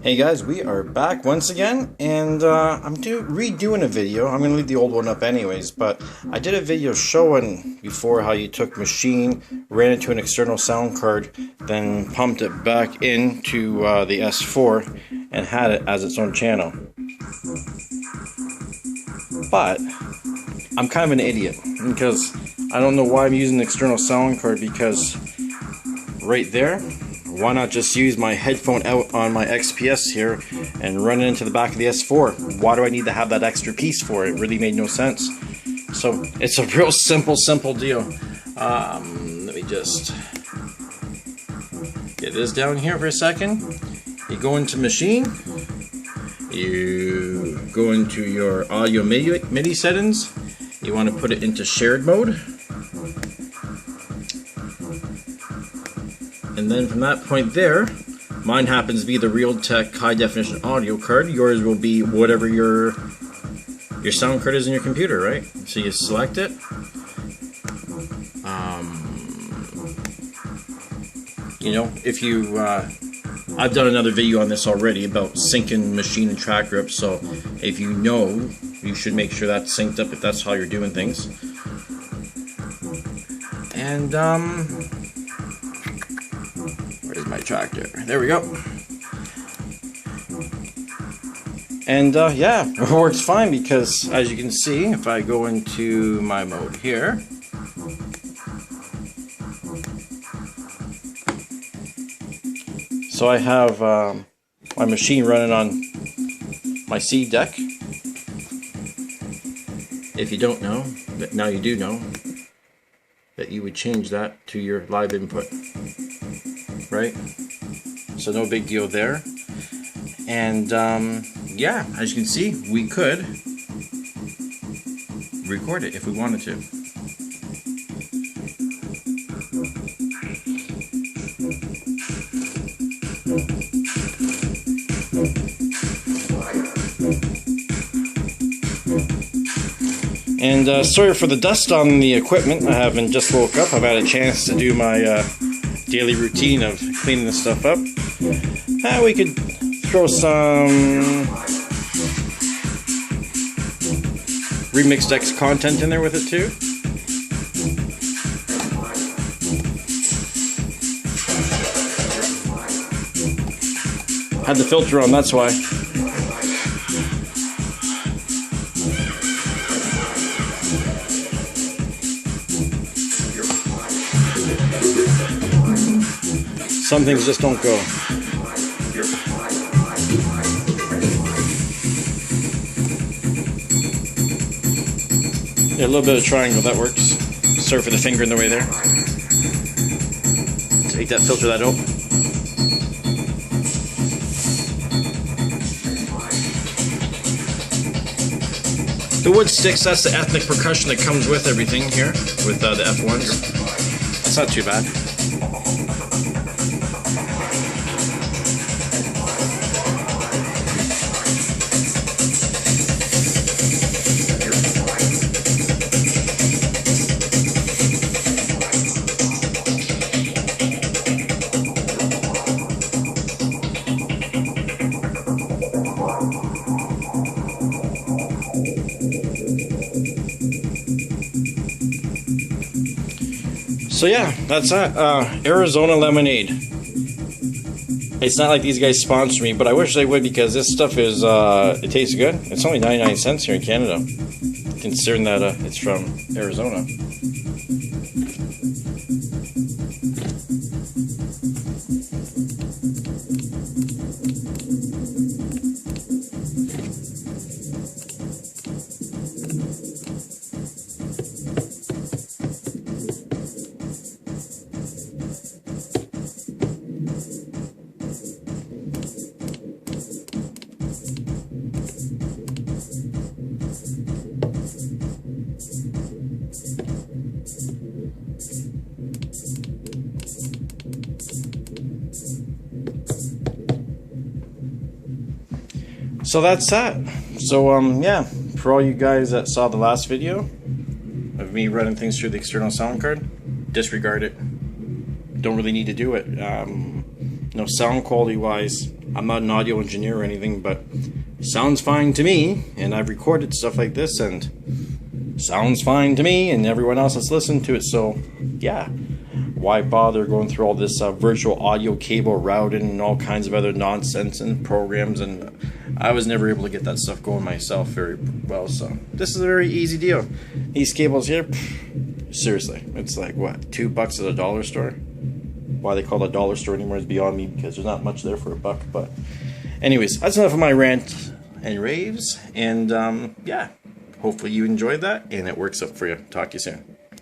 Hey guys, we are back once again, and I'm redoing a video. I'm going to leave the old one up anyways, but I did a video showing before how you took Maschine, ran it to an external sound card, then pumped it back into the S4 and had it as its own channel. But I'm kind of an idiot because I don't know why I'm using an external sound card, because right there, why not just use my headphone out on my XPS here and run it into the back of the S4? Why do I need to have that extra piece for it? It really made no sense. So it's a real simple deal. Let me just get this down here for a second. You go into Maschine, you go into your audio MIDI settings, you want to put it into shared mode. And then from that point there, mine happens to be the Realtek high definition audio card. Yours will be whatever your sound card is in your computer, right? So you select it. You know, if you, I've done another video on this already about syncing Maschine and Traktor up. So if you know, you should make sure that's synced up if that's how you're doing things. And where's my Traktor? There we go. And yeah, it works fine because, as you can see, if I go into my mode here, so I have my Maschine running on my C deck. If you don't know, but now you do know, that you would change that to your live input. Right? So no big deal there. And yeah, as you can see, we could record it if we wanted to. And sorry for the dust on the equipment. I haven't just woke up. I've had a chance to do my daily routine of cleaning this stuff up. We could throw some remixed X content in there with it too. Had the filter on, that's why. Some things just don't go. Yeah, a little bit of triangle, that works. Sorry for the finger in the way there. Take that, filter that out. The wood sticks, that's the ethnic percussion that comes with everything here, with the F1s. It's not too bad. So yeah, that's that. Arizona lemonade. It's not like these guys sponsor me, but I wish they would, because this stuff is, it tastes good. It's only 99 cents here in Canada, considering that it's from Arizona. So that's that. So yeah, for all you guys that saw the last video of me running things through the external sound card, disregard it. Don't really need to do it. No, sound quality wise, I'm not an audio engineer or anything, but sounds fine to me, and I've recorded stuff like this, and sounds fine to me, and everyone else has listened to it, so yeah. Why bother going through all this virtual audio cable routing and all kinds of other nonsense and programs, and I was never able to get that stuff going myself very well, so this is a very easy deal. These cables here, seriously, it's like, what, $2 at a dollar store? Why they call it a dollar store anymore is beyond me, because there's not much there for $1, but anyways, that's enough of my rant and raves, and yeah, hopefully you enjoyed that, and it works out for you. Talk to you soon.